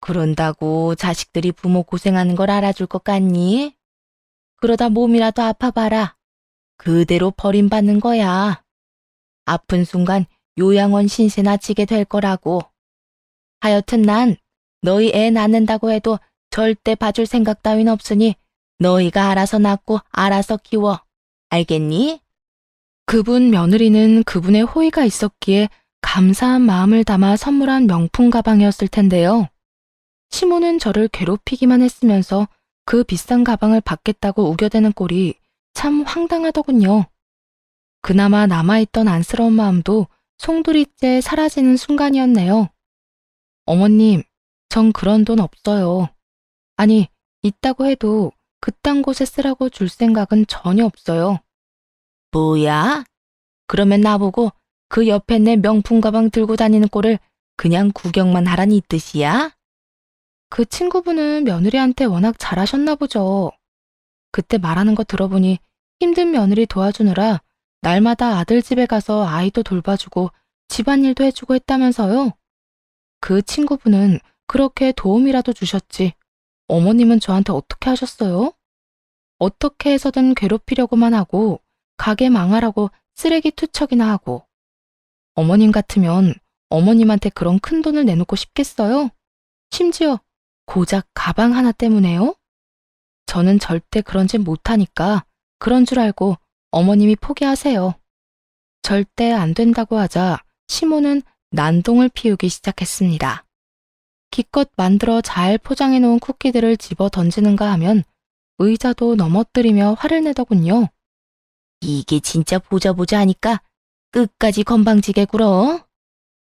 그런다고 자식들이 부모 고생하는 걸 알아줄 것 같니? 그러다 몸이라도 아파봐라. 그대로 버림받는 거야. 아픈 순간 요양원 신세나 지게 될 거라고. 하여튼 난 너희 애 낳는다고 해도 절대 봐줄 생각 따윈 없으니 너희가 알아서 낳고 알아서 키워. 알겠니? 그분 며느리는 그분의 호의가 있었기에 감사한 마음을 담아 선물한 명품 가방이었을 텐데요. 시모는 저를 괴롭히기만 했으면서 그 비싼 가방을 받겠다고 우겨대는 꼴이 참 황당하더군요. 그나마 남아있던 안쓰러운 마음도 송두리째 사라지는 순간이었네요. 어머님, 전 그런 돈 없어요. 아니, 있다고 해도 그딴 곳에 쓰라고 줄 생각은 전혀 없어요. 뭐야? 그러면 나보고 그 옆에 내 명품 가방 들고 다니는 꼴을 그냥 구경만 하란 이 뜻이야? 그 친구분은 며느리한테 워낙 잘하셨나 보죠. 그때 말하는 거 들어보니 힘든 며느리 도와주느라 날마다 아들 집에 가서 아이도 돌봐주고 집안일도 해주고 했다면서요. 그 친구분은 그렇게 도움이라도 주셨지. 어머님은 저한테 어떻게 하셨어요? 어떻게 해서든 괴롭히려고만 하고 가게 망하라고 쓰레기 투척이나 하고. 어머님 같으면 어머님한테 그런 큰 돈을 내놓고 싶겠어요? 심지어 고작 가방 하나 때문에요? 저는 절대 그런 짓 못하니까 그런 줄 알고 어머님이 포기하세요. 절대 안 된다고 하자 시모는 난동을 피우기 시작했습니다. 기껏 만들어 잘 포장해 놓은 쿠키들을 집어 던지는가 하면 의자도 넘어뜨리며 화를 내더군요. 이게 진짜 보자 하니까 끝까지 건방지게 굴어.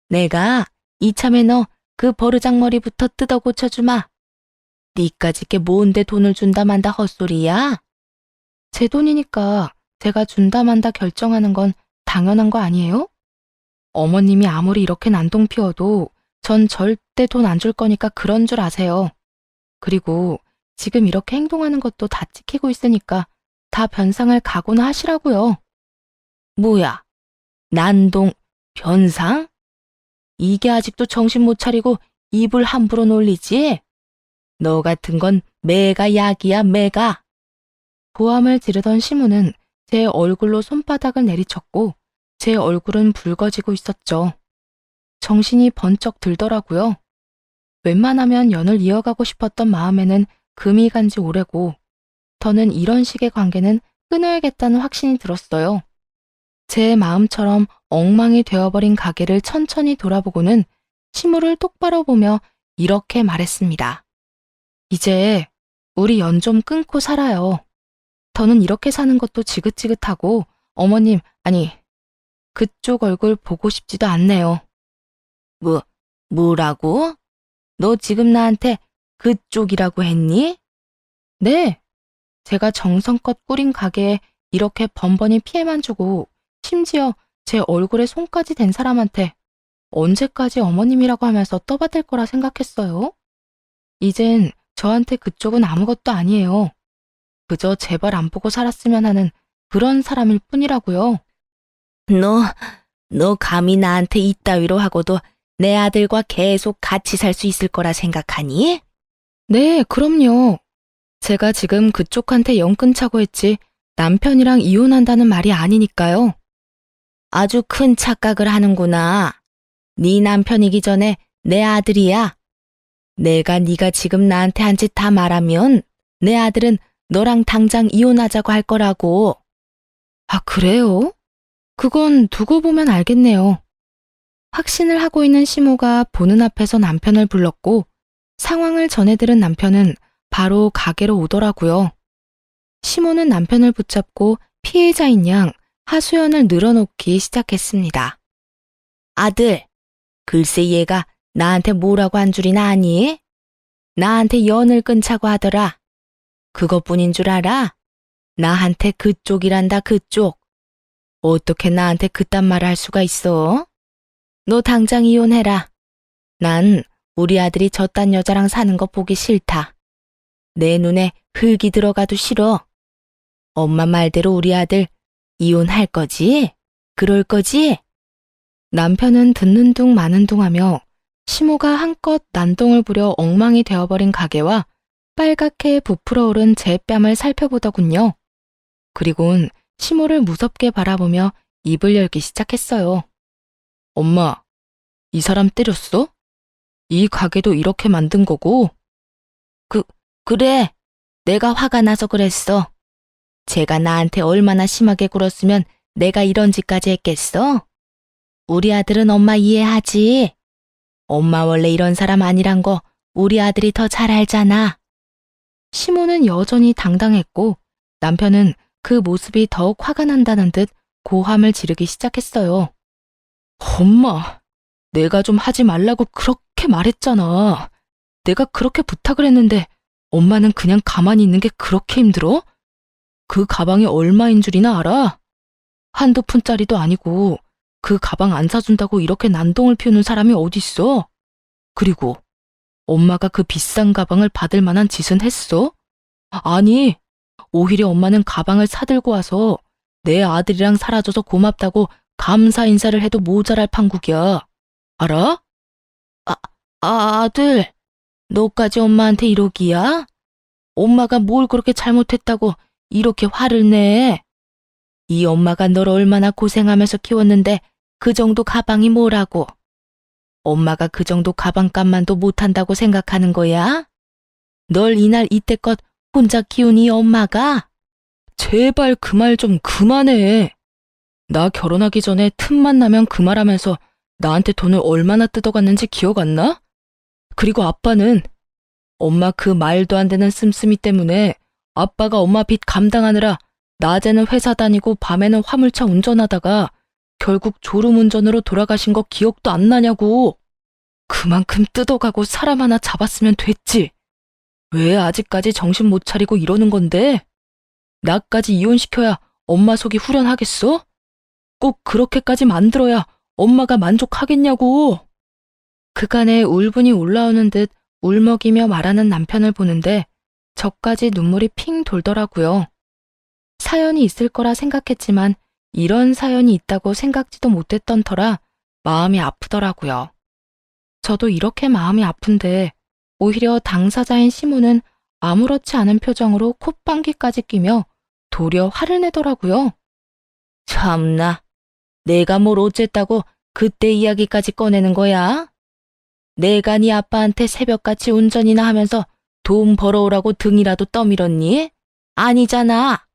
내가 이참에 너 그 버르장머리부터 뜯어 고쳐주마. 니까짓 게 뭔데 돈을 준다 만다 헛소리야? 제 돈이니까 제가 준다 만다 결정하는 건 당연한 거 아니에요? 어머님이 아무리 이렇게 난동 피워도 전 절대 돈 안 줄 거니까 그런 줄 아세요. 그리고 지금 이렇게 행동하는 것도 다 찍히고 있으니까 다 변상을 각오나 하시라고요. 뭐야? 난동, 변상? 이게 아직도 정신 못 차리고 입을 함부로 놀리지? 너 같은 건 매가 약이야, 매가. 고함을 지르던 시무는 제 얼굴로 손바닥을 내리쳤고 제 얼굴은 붉어지고 있었죠. 정신이 번쩍 들더라고요. 웬만하면 연을 이어가고 싶었던 마음에는 금이 간 지 오래고 더는 이런 식의 관계는 끊어야겠다는 확신이 들었어요. 제 마음처럼 엉망이 되어버린 가게를 천천히 돌아보고는 시무를 똑바로 보며 이렇게 말했습니다. 이제 우리 연 좀 끊고 살아요. 더는 이렇게 사는 것도 지긋지긋하고 어머님, 아니 그쪽 얼굴 보고 싶지도 않네요. 뭐라고? 너 지금 나한테 그쪽이라고 했니? 네, 제가 정성껏 꾸린 가게에 이렇게 번번이 피해만 주고 심지어 제 얼굴에 손까지 댄 사람한테 언제까지 어머님이라고 하면서 떠받들 거라 생각했어요? 이젠 저한테 그쪽은 아무것도 아니에요. 그저 제발 안 보고 살았으면 하는 그런 사람일 뿐이라고요. 너 감히 나한테 이따위로 하고도 내 아들과 계속 같이 살 수 있을 거라 생각하니? 네, 그럼요. 제가 지금 그쪽한테 연 끊자고 했지 남편이랑 이혼한다는 말이 아니니까요. 아주 큰 착각을 하는구나. 네 남편이기 전에 내 아들이야. 내가 네가 지금 나한테 한 짓 다 말하면 내 아들은 너랑 당장 이혼하자고 할 거라고. 아, 그래요? 그건 두고 보면 알겠네요. 확신을 하고 있는 시모가 보는 앞에서 남편을 불렀고 상황을 전해들은 남편은 바로 가게로 오더라고요. 시모는 남편을 붙잡고 피해자인 양 하수연을 늘어놓기 시작했습니다. 아들, 글쎄 얘가 나한테 뭐라고 한 줄이나 아니? 나한테 연을 끊자고 하더라. 그것뿐인 줄 알아? 나한테 그쪽이란다, 그쪽. 어떻게 나한테 그딴 말을 할 수가 있어? 너 당장 이혼해라. 난 우리 아들이 저딴 여자랑 사는 거 보기 싫다. 내 눈에 흙이 들어가도 싫어. 엄마 말대로 우리 아들 이혼할 거지? 그럴 거지? 남편은 듣는 둥 마는 둥 하며 시모가 한껏 난동을 부려 엉망이 되어버린 가게와 빨갛게 부풀어 오른 제 뺨을 살펴보더군요. 그리곤 시모를 무섭게 바라보며 입을 열기 시작했어요. 엄마, 이 사람 때렸어? 이 가게도 이렇게 만든 거고? 그래. 내가 화가 나서 그랬어. 제가 나한테 얼마나 심하게 굴었으면 내가 이런 짓까지 했겠어? 우리 아들은 엄마 이해하지. 엄마 원래 이런 사람 아니란 거 우리 아들이 더 잘 알잖아. 시모는 여전히 당당했고 남편은 그 모습이 더욱 화가 난다는 듯 고함을 지르기 시작했어요. 엄마, 내가 좀 하지 말라고 그렇게 말했잖아. 내가 그렇게 부탁을 했는데 엄마는 그냥 가만히 있는 게 그렇게 힘들어? 그 가방이 얼마인 줄이나 알아? 한두 푼짜리도 아니고 그 가방 안 사준다고 이렇게 난동을 피우는 사람이 어딨어? 그리고 엄마가 그 비싼 가방을 받을 만한 짓은 했어? 아니, 오히려 엄마는 가방을 사들고 와서 내 아들이랑 살아줘서 고맙다고 감사 인사를 해도 모자랄 판국이야. 알아? 아들, 너까지 엄마한테 이러기야? 엄마가 뭘 그렇게 잘못했다고 이렇게 화를 내? 이 엄마가 널 얼마나 고생하면서 키웠는데 그 정도 가방이 뭐라고? 엄마가 그 정도 가방값만도 못한다고 생각하는 거야? 널 이날 이때껏 혼자 키운 이 엄마가? 제발 그 말 좀 그만해. 나 결혼하기 전에 틈만 나면 그 말하면서 나한테 돈을 얼마나 뜯어갔는지 기억 안 나? 그리고 아빠는 엄마 그 말도 안 되는 씀씀이 때문에 아빠가 엄마 빚 감당하느라 낮에는 회사 다니고 밤에는 화물차 운전하다가 결국 졸음운전으로 돌아가신 거 기억도 안 나냐고. 그만큼 뜯어가고 사람 하나 잡았으면 됐지. 왜 아직까지 정신 못 차리고 이러는 건데? 나까지 이혼시켜야 엄마 속이 후련하겠어? 꼭 그렇게까지 만들어야 엄마가 만족하겠냐고. 그간에 울분이 올라오는 듯 울먹이며 말하는 남편을 보는데 저까지 눈물이 핑 돌더라고요. 사연이 있을 거라 생각했지만 이런 사연이 있다고 생각지도 못했던 터라 마음이 아프더라고요. 저도 이렇게 마음이 아픈데 오히려 당사자인 시모는 아무렇지 않은 표정으로 콧방귀까지 끼며 도리어 화를 내더라고요. 참나, 내가 뭘 어쨌다고 그때 이야기까지 꺼내는 거야? 내가 네 아빠한테 새벽같이 운전이나 하면서 돈 벌어오라고 등이라도 떠밀었니? 아니잖아.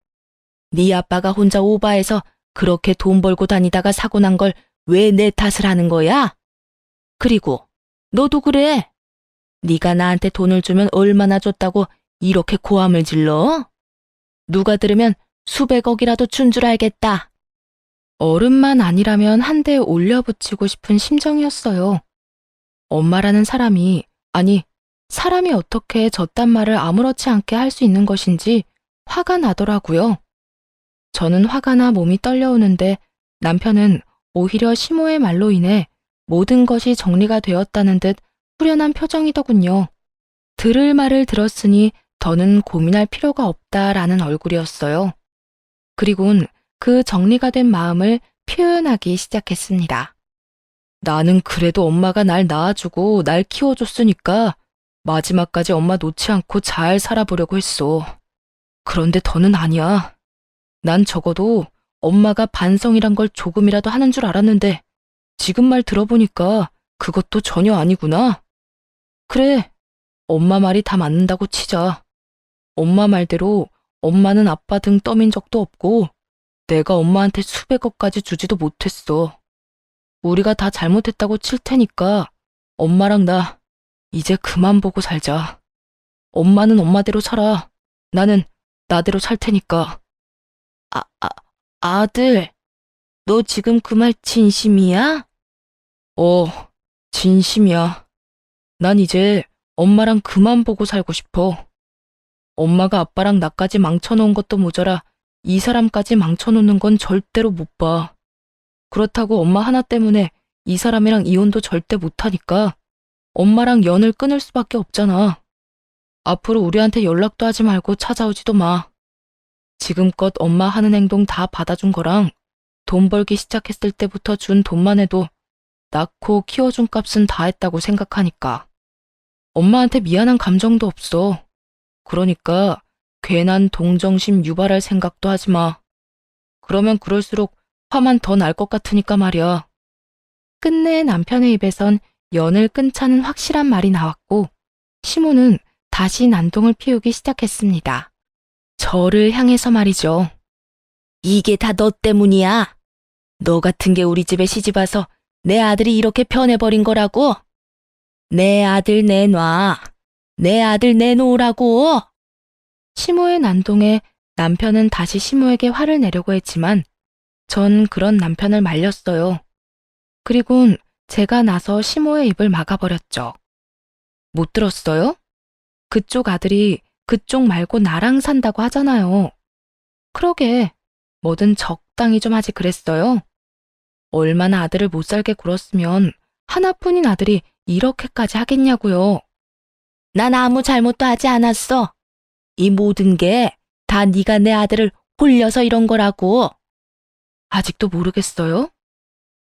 네 아빠가 혼자 오바해서 그렇게 돈 벌고 다니다가 사고 난 걸 왜 내 탓을 하는 거야? 그리고 너도 그래. 네가 나한테 돈을 주면 얼마나 줬다고 이렇게 고함을 질러? 누가 들으면 수백억이라도 준 줄 알겠다. 어른만 아니라면 한 대 올려붙이고 싶은 심정이었어요. 엄마라는 사람이, 아니, 사람이 어떻게 저딴 말을 아무렇지 않게 할 수 있는 것인지 화가 나더라고요. 저는 화가 나 몸이 떨려오는데 남편은 오히려 시모의 말로 인해 모든 것이 정리가 되었다는 듯 후련한 표정이더군요. 들을 말을 들었으니 더는 고민할 필요가 없다라는 얼굴이었어요. 그리곤 그 정리가 된 마음을 표현하기 시작했습니다. 나는 그래도 엄마가 날 낳아주고 날 키워줬으니까 마지막까지 엄마 놓지 않고 잘 살아보려고 했어. 그런데 더는 아니야. 난 적어도 엄마가 반성이란 걸 조금이라도 하는 줄 알았는데 지금 말 들어보니까 그것도 전혀 아니구나. 그래, 엄마 말이 다 맞는다고 치자. 엄마 말대로 엄마는 아빠 등 떠민 적도 없고 내가 엄마한테 수백억까지 주지도 못했어. 우리가 다 잘못했다고 칠 테니까 엄마랑 나 이제 그만 보고 살자. 엄마는 엄마대로 살아. 나는 나대로 살 테니까. 아들, 너 지금 그 말 진심이야? 진심이야. 난 이제 엄마랑 그만 보고 살고 싶어. 엄마가 아빠랑 나까지 망쳐놓은 것도 모자라 이 사람까지 망쳐놓는 건 절대로 못 봐. 그렇다고 엄마 하나 때문에 이 사람이랑 이혼도 절대 못하니까 엄마랑 연을 끊을 수밖에 없잖아. 앞으로 우리한테 연락도 하지 말고 찾아오지도 마. 지금껏 엄마 하는 행동 다 받아준 거랑 돈 벌기 시작했을 때부터 준 돈만 해도 낳고 키워준 값은 다 했다고 생각하니까. 엄마한테 미안한 감정도 없어. 그러니까 괜한 동정심 유발할 생각도 하지 마. 그러면 그럴수록 화만 더 날 것 같으니까 말이야. 끝내 남편의 입에선 연을 끊자는 확실한 말이 나왔고 시모는 다시 난동을 피우기 시작했습니다. 저를 향해서 말이죠. 이게 다 너 때문이야. 너 같은 게 우리 집에 시집와서 내 아들이 이렇게 변해버린 거라고. 내 아들 내놔. 내 아들 내놓으라고. 시모의 난동에 남편은 다시 시모에게 화를 내려고 했지만 전 그런 남편을 말렸어요. 그리곤 제가 나서 시모의 입을 막아버렸죠. 못 들었어요? 그쪽 아들이 그쪽 말고 나랑 산다고 하잖아요. 그러게, 뭐든 적당히 좀 하지 그랬어요. 얼마나 아들을 못 살게 굴었으면 하나뿐인 아들이 이렇게까지 하겠냐고요. 난 아무 잘못도 하지 않았어. 이 모든 게 다 네가 내 아들을 홀려서 이런 거라고. 아직도 모르겠어요?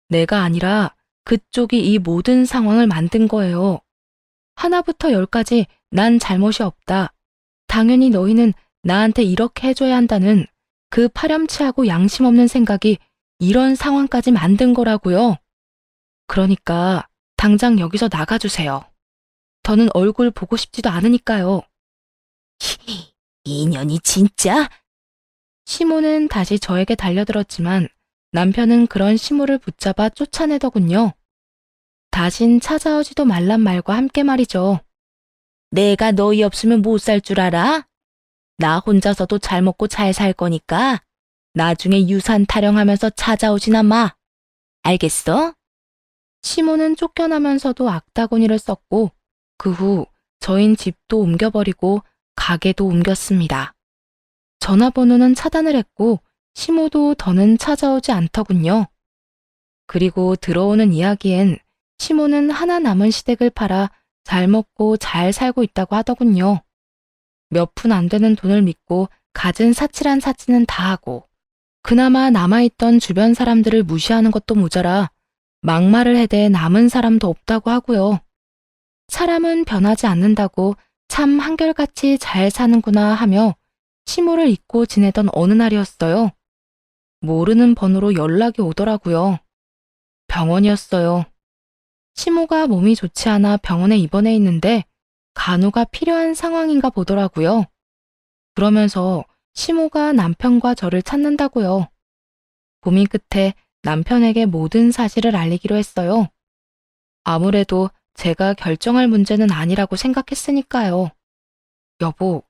내가 아니라 그쪽이 이 모든 상황을 만든 거예요. 하나부터 열까지 난 잘못이 없다. 당연히 너희는 나한테 이렇게 해줘야 한다는 그 파렴치하고 양심 없는 생각이 이런 상황까지 만든 거라고요. 그러니까 당장 여기서 나가주세요. 저는 얼굴 보고 싶지도 않으니까요. 이년이 진짜? 시모는 다시 저에게 달려들었지만 남편은 그런 시모를 붙잡아 쫓아내더군요. 다신 찾아오지도 말란 말과 함께 말이죠. 내가 너희 없으면 못 살 줄 알아? 나 혼자서도 잘 먹고 잘 살 거니까 나중에 유산 타령하면서 찾아오지나 마. 알겠어? 시모는 쫓겨나면서도 악다구니를 썼고 그 후 저흰 집도 옮겨버리고 가게도 옮겼습니다. 전화번호는 차단을 했고 시모도 더는 찾아오지 않더군요. 그리고 들어오는 이야기엔 시모는 하나 남은 시댁을 팔아 잘 먹고 잘 살고 있다고 하더군요. 몇 푼 안 되는 돈을 믿고 갖은 사치란 사치는 다 하고 그나마 남아있던 주변 사람들을 무시하는 것도 모자라 막말을 해대 남은 사람도 없다고 하고요. 사람은 변하지 않는다고 참 한결같이 잘 사는구나 하며 시모를 잊고 지내던 어느 날이었어요. 모르는 번호로 연락이 오더라고요. 병원이었어요. 시모가 몸이 좋지 않아 병원에 입원해 있는데 간호가 필요한 상황인가 보더라고요. 그러면서 시모가 남편과 저를 찾는다고요. 고민 끝에 남편에게 모든 사실을 알리기로 했어요. 아무래도 제가 결정할 문제는 아니라고 생각했으니까요. 여보,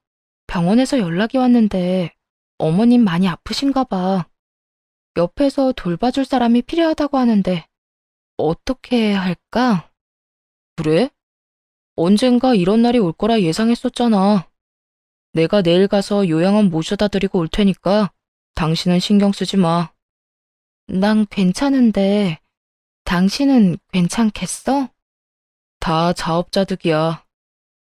병원에서 연락이 왔는데 어머님 많이 아프신가 봐. 옆에서 돌봐줄 사람이 필요하다고 하는데 어떻게 해야 할까? 그래? 언젠가 이런 날이 올 거라 예상했었잖아. 내가 내일 가서 요양원 모셔다 드리고 올 테니까 당신은 신경 쓰지 마. 난 괜찮은데 당신은 괜찮겠어? 다 자업자득이야.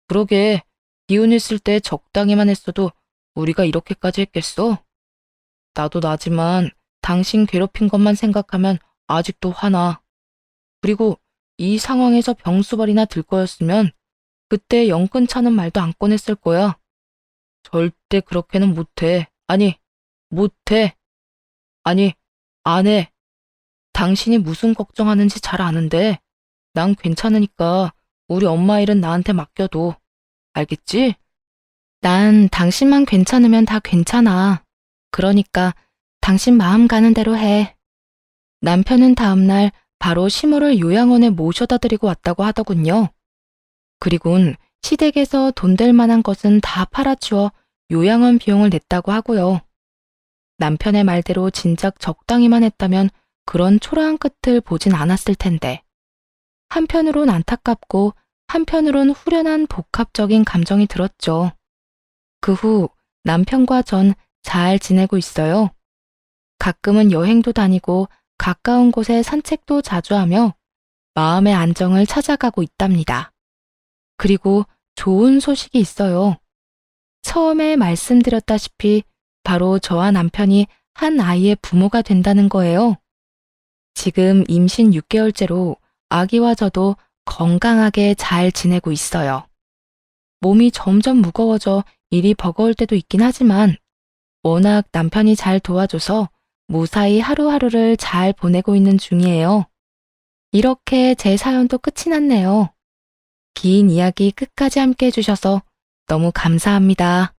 그러게 기운 있을 때 적당히만 했어도 우리가 이렇게까지 했겠어? 나도 나지만 당신 괴롭힌 것만 생각하면 아직도 화나. 그리고 이 상황에서 병수발이나 들 거였으면 그때 영 끊자는 말도 안 꺼냈을 거야. 절대 그렇게는 못해. 아니, 못해. 아니, 안 해. 당신이 무슨 걱정하는지 잘 아는데 난 괜찮으니까 우리 엄마 일은 나한테 맡겨둬. 알겠지? 난 당신만 괜찮으면 다 괜찮아. 그러니까 당신 마음 가는 대로 해. 남편은 다음날 바로 시모를 요양원에 모셔다 드리고 왔다고 하더군요. 그리곤 시댁에서 돈 될 만한 것은 다 팔아치워 요양원 비용을 냈다고 하고요. 남편의 말대로 진작 적당히만 했다면 그런 초라한 끝을 보진 않았을 텐데. 한편으론 안타깝고 한편으론 후련한 복합적인 감정이 들었죠. 그 후 남편과 전 잘 지내고 있어요. 가끔은 여행도 다니고 가까운 곳에 산책도 자주 하며 마음의 안정을 찾아가고 있답니다. 그리고 좋은 소식이 있어요. 처음에 말씀드렸다시피 바로 저와 남편이 한 아이의 부모가 된다는 거예요. 지금 임신 6개월째로 아기와 저도 건강하게 잘 지내고 있어요. 몸이 점점 무거워져 일이 버거울 때도 있긴 하지만 워낙 남편이 잘 도와줘서 무사히 하루하루를 잘 보내고 있는 중이에요. 이렇게 제 사연도 끝이 났네요. 긴 이야기 끝까지 함께 해주셔서 너무 감사합니다.